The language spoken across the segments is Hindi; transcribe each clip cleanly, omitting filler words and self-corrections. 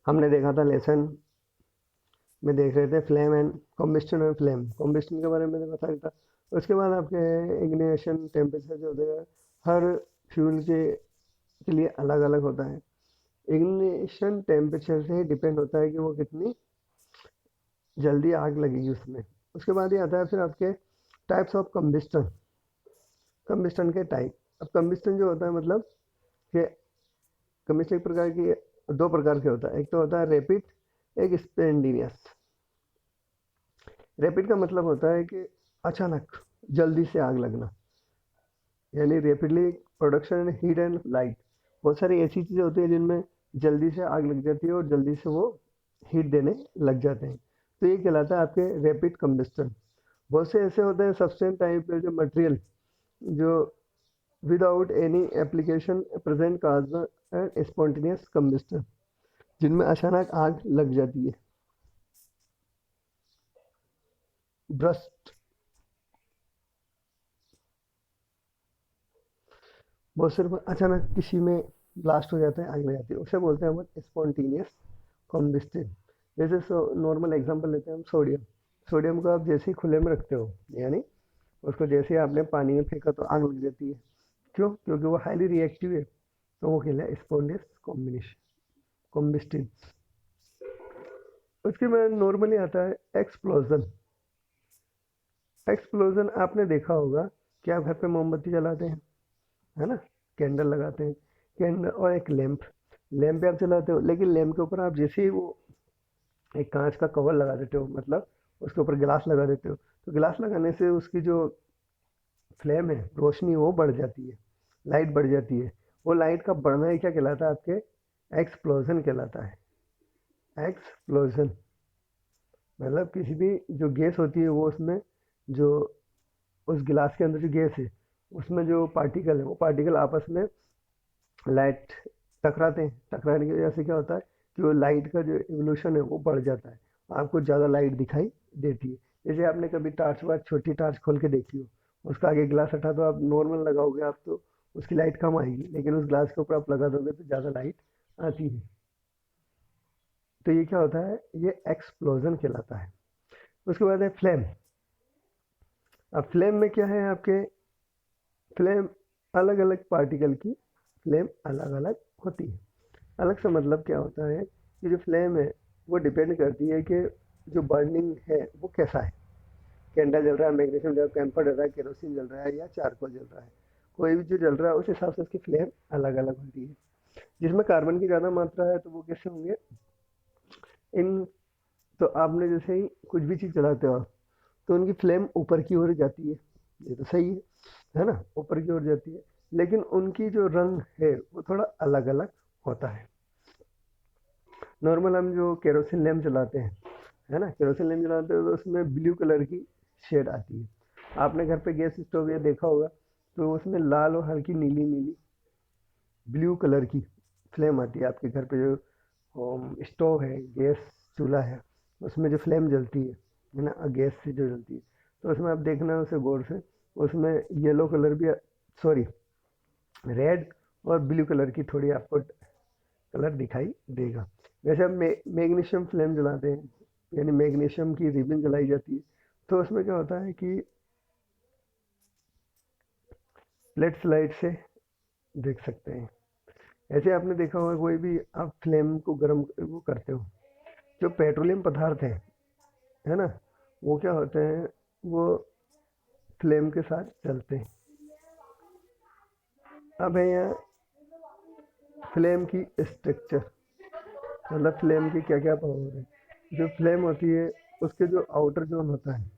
हमने देखा था लेसन में, देख रहे थे फ्लेम एंड कॉम्बिस्टन और फ्लेम कॉम्बिस्टन के बारे में बताया था। उसके बाद आपके इग्निशन टेम्परेचर जो होता है हर फ्यूल के लिए अलग अलग होता है। इग्निशन टेम्परेचर से ही डिपेंड होता है कि वो कितनी जल्दी आग लगेगी उसमें। उसके बाद ये आता है फिर आपके टाइप्स ऑफ कम्बिस्टन, कम्बिस्टन के टाइप। अब कम्बिस्टन जो होता है मतलब कि कम्बिस्टन एक प्रकार की, दो प्रकार के होता है। एक तो होता है रैपिड, एक स्पॉन्टेनियस। रैपिड का मतलब होता है कि अचानक जल्दी से आग लगना, यानी rapidly production and heat and light. बहुत सारी ऐसी चीज़ें होती हैं जिनमें जल्दी से आग लग जाती है और जल्दी से वो हीट देने लग जाते हैं, तो ये कहलाता है आपके रैपिड कम्बस्टन। बहुत से ऐसे होते हैं सब्सटेंस टाइप जो मटेरियल जो without any application present cause and spontaneous combustion, जिनमें अचानक आग लग जाती है। ब्रस्ट, बहुत सिर्फ अचानक किसी में ब्लास्ट हो जाता है, आग लग जाती है, उसे बोलते हैं हम स्पॉन्टेनियस कॉम्बिस्टन। जैसे नॉर्मल एग्जांपल लेते हैं हम सोडियम। सोडियम को आप जैसे ही खुले में रखते हो, यानी उसको जैसे ही आपने पानी में फेंका तो आग लग जाती है। क्यों? क्योंकि वो हाईली रिएक्टिव है, तो वो कहला है स्पॉन्टेनियस कॉम्बिनेशन कॉम्बिस्टन। उसके बाद नॉर्मली आता है एक्सप्लोजन। एक्सप्लोजन आपने देखा होगा कि आप घर पे मोमबत्ती जलाते हैं, है ना, कैंडल लगाते हैं, कैंडल और एक लैंप, लैंप पे आप जलाते हो, लेकिन लैंप के ऊपर आप जैसे ही वो एक कांच का कवर लगा देते हो, मतलब उसके ऊपर गिलास लगा देते हो, तो गिलास लगाने से उसकी जो फ्लेम है, रोशनी, वो बढ़ जाती है, लाइट बढ़ जाती है। वो लाइट का बढ़ना ही क्या कहलाता है आपके एक्सप्लोजन कहलाता है। एक्सप्लोजन मतलब किसी भी जो गैस होती है वो उसमें जो उस गिलास के अंदर जो गैस है उसमें जो पार्टिकल है वो पार्टिकल आपस में लाइट टकराते हैं, टकराने की वजह से क्या होता है कि वो लाइट का जो एवोल्यूशन है वो बढ़ जाता है, आपको ज़्यादा लाइट दिखाई देती है। जैसे आपने कभी टार्च वार्च, छोटी टार्च खोल के देखी हो, उसका आगे ग्लास हटा तो आप नॉर्मल लगाओगे आप तो उसकी लाइट कम आएगी, लेकिन उस ग्लास के ऊपर आप लगा दोगे तो ज़्यादा लाइट आती है। तो ये क्या होता है, ये एक्सप्लोजन कहलाता है। उसके बाद है फ्लेम। अब फ्लेम में क्या है आपके, फ्लेम अलग अलग पार्टिकल की फ्लेम अलग अलग होती है। अलग से मतलब क्या होता है कि जो फ्लेम है वो डिपेंड करती है कि जो बर्निंग है वो कैसा है। कैंडल जल रहा है, मैग्नीशियम जल रहा है, कैंपर जल रहा है, केरोसिन जल रहा है या चारकोल जल रहा है, कोई भी जो जल रहा है उस हिसाब से उसकी फ्लेम अलग अलग होती है। जिसमें कार्बन की ज़्यादा मात्रा है तो वो कैसे होंगे इन, तो आपने जैसे ही कुछ भी चीज़ जलाते हो तो उनकी फ्लेम ऊपर की ओर जाती है, ये तो सही है ना, ऊपर की ओर जाती है, लेकिन उनकी जो रंग है वो थोड़ा अलग अलग होता है। नॉर्मल हम जो केरोसिन लैम्प जलाते हैं, है ना, केरोसिन लैम्प जलाते हैं तो उसमें ब्लू कलर की शेड आती है। आपने घर पे गैस स्टोव ये देखा होगा तो उसमें लाल और हल्की नीली नीली ब्लू कलर की फ्लेम आती है। आपके घर पे जो स्टोव है, गैस चूल्हा है, उसमें जो फ्लेम जलती है ना, गैस से जो जलती है, तो उसमें आप देखना उसे गौर से, उसमें येलो कलर भी, सॉरी, रेड और ब्लू कलर की थोड़ी आपको कलर दिखाई देगा। वैसे हम मैग्नीशियम फ्लेम जलाते हैं, यानी मैग्नीशियम की रिबन जलाई जाती है, तो उसमें क्या होता है कि लेट्स लाइट से देख सकते हैं। ऐसे आपने देखा होगा कोई भी आप फ्लेम को गर्म वो करते हो, जो पेट्रोलियम पदार्थ है ना, वो क्या होते हैं, वो फ्लेम के साथ चलते हैं। अब है यहाँ फ्लेम की स्ट्रक्चर, मतलब फ्लेम की क्या क्या पावर है। जो फ्लेम होती है उसके जो आउटर जोन होता है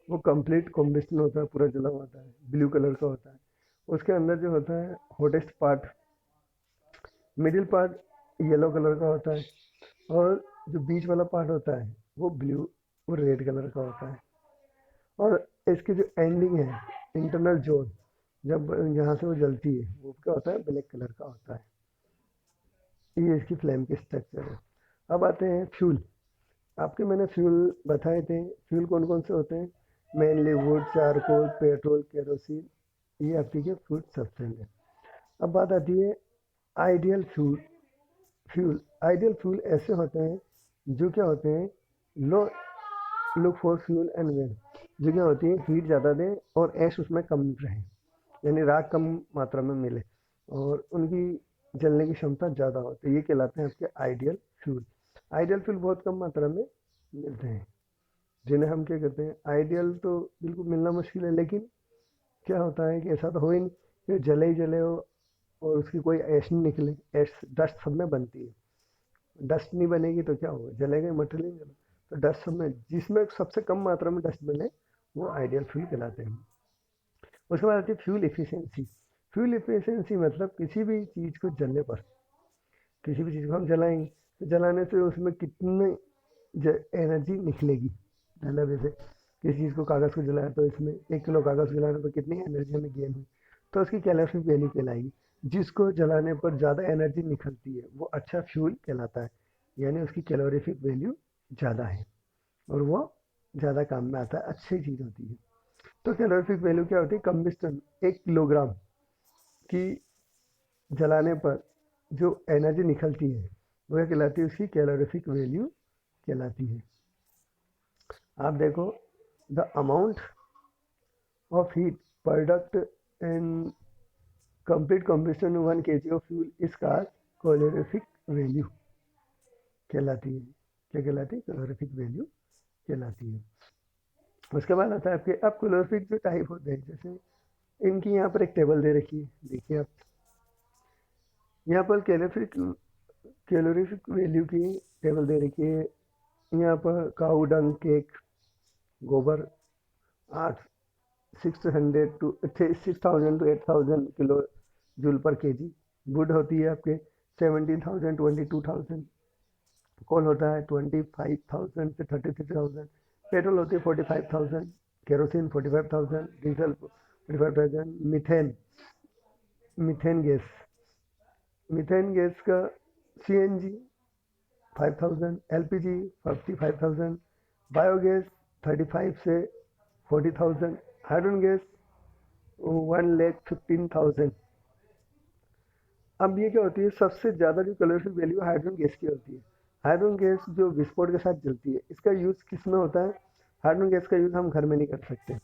वो कंप्लीट कॉम्बिशन होता है, पूरा जला हुआ होता है, ब्लू कलर का होता है। उसके अंदर जो होता है hottest part, middle part yellow colour का होता है, और जो बीच वाला पार्ट होता है वो ब्लू और रेड कलर का होता है। और इसकी जो एंडिंग है, इंटरनल जोन, जब यहाँ से वो जलती है वो क्या होता है, ब्लैक कलर का होता है। ये इसकी फ्लेम की स्ट्रक्चर है। अब आते हैं फ्यूल। आपके मैंने फ्यूल बताए थे, फ्यूल कौन कौन से होते हैं, mainly would, charcoal, petrol, kerosene, ये आपकी क्या फ्यूल सब्सटेंस है। अब बात आती है ideal fuel. Fuel, ideal fuel ऐसे होते हैं जो क्या होते हैं, low look for fuel and well, जो क्या होती है हीट ज़्यादा दें और ऐश उसमें कम रहे, यानी राख कम मात्रा में मिले और उनकी जलने की क्षमता ज़्यादा हो, तो ये कहलाते हैं आपके आइडियल फ्यूल। आइडियल फ्यूल बहुत कम मात्रा में मिलते हैं, जिन्हें हम क्या कहते हैं, आइडियल तो बिल्कुल मिलना मुश्किल है, लेकिन क्या होता है कि ऐसा तो हो ही नहीं कि जले ही जले हो और उसकी कोई ऐश नहीं निकले। ऐश डस्ट सब में बनती है, डस्ट नहीं बनेगी तो क्या होगा, जलेगा ही, मटेरियल नहीं जला, तो डस्ट सब में, जिसमें सबसे कम मात्रा में डस्ट बने वो आइडियल फ्यूल कहलाते हैं। उसके बाद आती है फ्यूल इफिशियंसी। फ्यूल इफिशियंसी मतलब किसी भी चीज़ को जलने पर, किसी भी चीज़ को हम जलाएंगे तो जलाने से उसमें कितनी एनर्जी निकलेगी, मतलब जैसे किसी चीज़ को, कागज़ को जलाया तो इसमें 1 किलो कागज़ जलाने पर कितनी एनर्जी हमें गेन हुई, तो उसकी कैलोरीफिक वैल्यू कहलाएगी। जिसको जलाने पर ज़्यादा एनर्जी निकलती है वो अच्छा फ्यूल कहलाता है, यानी उसकी कैलोरीफिक वैल्यू ज़्यादा है और वो ज़्यादा काम में आता है, अच्छी चीज़ होती है। तो कैलोरीफिक वैल्यू क्या होती है, कम्बिस्टन 1 किलोग्राम की जलाने पर जो एनर्जी निकलती है वो क्या कहलाती है, उसकी कैलोरीफिक वैल्यू कहलाती है। आप देखो, the amount of heat product in complete combustion 1 kg of fuel is called calorific value कहलाती है। क्या कहलाती है, कैलोरीफिक वैल्यू कहलाती है। उसके बाद आता है आपके, अब कैलोरीफिक जो टाइप होते हैं, जैसे इनकी यहाँ पर एक टेबल दे रखी है, देखिए आप यहाँ पर कैलोरीफिक वैल्यू की टेबल दे रखी है। यहाँ पर काऊ डंग केक, गोबर 8 6,000 to 8,000 किलो जूल पर केजी, वुड होती है आपके 17,000 22,000, कोल होता है 25,000 से 33,000, पेट्रोल होती है 45,000, kerosene 45,000, diesel 45,000, methane gas, methane gas का सीएनजी 5,000, एलपीजी 55,000, बायोगैस 35 से 40,000, हाइड्रोजन गैस 1,15,000। अब ये क्या होती है, सबसे ज़्यादा जो कैलोरीफिक वैल्यू हाइड्रोजन गैस की होती है। हाइड्रोजन गैस जो विस्फोट के साथ जलती है, इसका यूज़ किस में होता है, हाइड्रोजन गैस का यूज़ हम घर में नहीं कर सकते।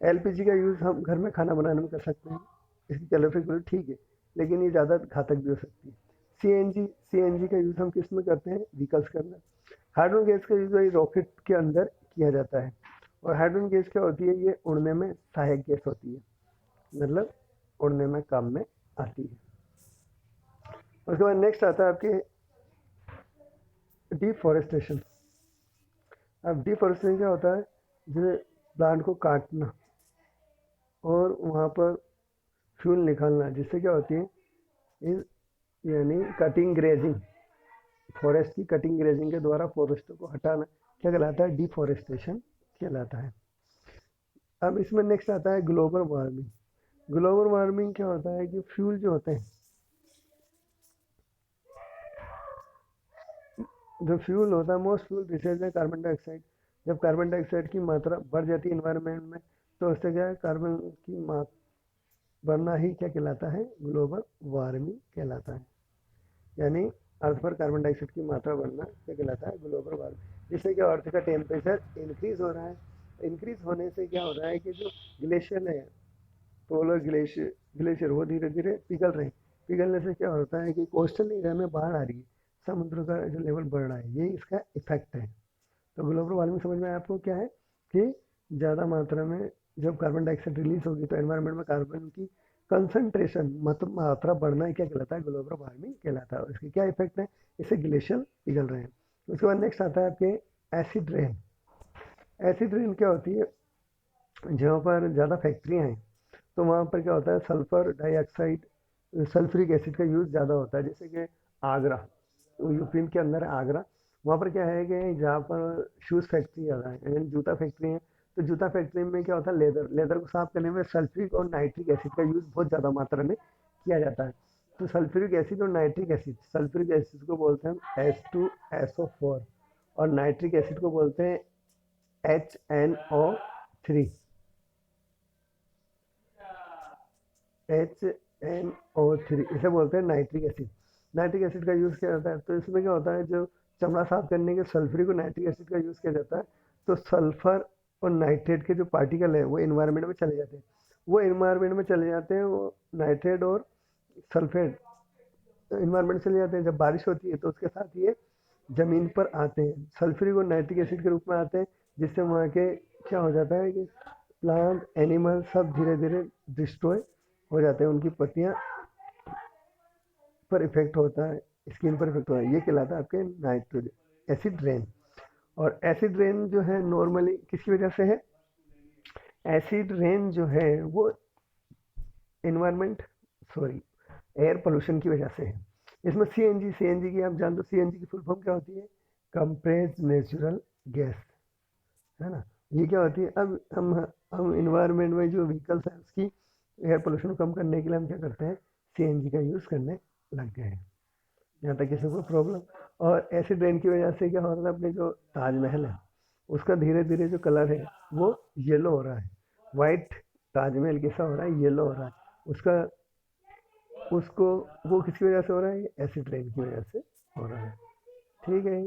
एलपीजी का यूज़ हम घर में खाना बनाने में कर सकते हैं, इसकी कैलोरीफिक वैल्यू ठीक है, लेकिन ये ज़्यादा घातक भी हो सकती है। सीएनजी का यूज़ हम किस में करते हैं, व्हीकल्स के अंदर। हाइड्रोजन गैस का यूज़ वही रॉकेट के अंदर किया जाता है। और हाइड्रोजन गैस क्या होती है, ये उड़ने में सहायक गैस होती है, मतलब उड़ने में काम में आती है। उसके बाद नेक्स्ट आता है आपके डिफॉरेस्टेशन। अब डिफॉरेस्टेशन क्या होता है, जैसे प्लांट को काटना और वहाँ पर फ्यूल निकालना, जिससे क्या होती है इस, यानी कटिंग ग्रेजिंग, फॉरेस्ट की कटिंग ग्रेजिंग के द्वारा फॉरेस्ट को हटाना क्या कहलाता है, डिफॉरेस्टेशन कहलाता है। अब इसमें नेक्स्ट आता है ग्लोबल वार्मिंग। ग्लोबल वार्मिंग क्या होता है कि फ्यूल जो होते हैं, जो फ्यूल होता है, मोस्ट फ्यूल रिसेज है कार्बन डाइऑक्साइड। जब कार्बन डाइऑक्साइड की मात्रा बढ़ जाती है इन्वायरमेंट में, तो उससे क्या है, कार्बन की मात्रा बढ़ना ही क्या कहलाता है, ग्लोबल वार्मिंग कहलाता है। यानी अर्थ पर कार्बन डाइऑक्साइड की मात्रा बढ़ना क्या कहलाता है, ग्लोबल वार्मिंग। जिससे क्या अर्थ का टेम्परेचर इंक्रीज हो रहा है। इंक्रीज होने से क्या हो रहा है कि जो ग्लेशियर है, पोलर ग्लेशियर वो धीरे धीरे पिघल रहे हैं। पिघलने से क्या होता है कि कोस्टल एरिया में बाढ़ आ रही है, समुद्र का जो लेवल बढ़ रहा है, ये इसका इफेक्ट है। तो ग्लोबल वार्मिंग समझ में आया आपको क्या है, कि ज़्यादा मात्रा में जब कार्बन डाइऑक्साइड रिलीज होगी तो एनवायरनमेंट में कार्बन की कंसंट्रेशन, मतलब मात्रा बढ़ना ही क्या कहलाता है, ग्लोबल वार्मिंग कहलाता है। और इसके क्या इफेक्ट है, इससे ग्लेशियर पिघल रहे हैं। उसके बाद नेक्स्ट आता है आपके एसिड रेन। एसिड रेन क्या होती है, जहाँ पर ज़्यादा फैक्ट्रियाँ हैं तो वहाँ पर क्या होता है, सल्फर डाइऑक्साइड, सल्फ्रिक एसिड का यूज़ ज़्यादा होता है। जैसे कि आगरा, यूपी के अंदर है आगरा, वहाँ पर क्या है कि जहाँ पर शूज़ फैक्ट्री ज़्यादा है, यानी जूता फैक्ट्री है, तो जूता फैक्ट्री में क्या होता है, लेदर को साफ करने में सल्फ्रिक और नाइट्रिक एसिड का यूज़ बहुत ज़्यादा मात्रा में किया जाता है। तो सल्फ्यूरिक एसिड और नाइट्रिक एसिड, सल्फ्यूरिक एसिड को बोलते हैं H2SO4 और नाइट्रिक एसिड को बोलते हैं HNO3। HNO3 इसे बोलते हैं नाइट्रिक एसिड। नाइट्रिक एसिड का यूज़ किया जाता है। तो इसमें क्या होता है, जो चमड़ा साफ करने के सल्फ्यूरिक और नाइट्रिक एसिड का यूज़ किया जाता है, तो सल्फर और नाइट्रेट के जो पार्टिकल है वो इन्वायरमेंट में चले जाते हैं। वो नाइट्रेट और सल्फेट इन्वायरमेंट चले जाते हैं। जब बारिश होती है तो उसके साथ ये ज़मीन पर आते हैं, सल्फ्यूरिक और नाइट्रिक एसिड के रूप में आते हैं, जिससे वहाँ के क्या हो जाता है कि प्लांट एनिमल सब धीरे धीरे डिस्ट्रॉय हो जाते हैं, उनकी पत्तियाँ पर इफेक्ट होता है, स्किन पर इफेक्ट होता है। ये कहलाता है आपके नाइट्रोजन एसिड रेन। और एसिड रेन जो है नॉर्मली किसकी वजह से है? एसिड रेन जो है वो इन्वायरमेंट सॉरी एयर पोल्यूशन की वजह से है। इसमें सीएनजी की आप जानते हो, सीएनजी की फुल फॉर्म क्या होती है? कंप्रेस्ड नेचुरल गैस, है ना। ये क्या होती है? अब हम इन्वायरमेंट में जो व्हीकल्स हैं उसकी एयर पोल्यूशन कम करने के लिए हम क्या करते हैं? सीएनजी का यूज़ करने लग गए हैं, यहाँ तक किसी को प्रॉब्लम। और एसिड रेन की वजह से क्या हो रहा है, अपने जो ताजमहल है उसका धीरे धीरे जो कलर है वो येलो हो रहा है। वाइट ताजमहल कैसा हो रहा है? येलो हो रहा है। उसका उसको वो किसकी वजह से हो रहा है? एसिड रेन की वजह से हो रहा है। ठीक है।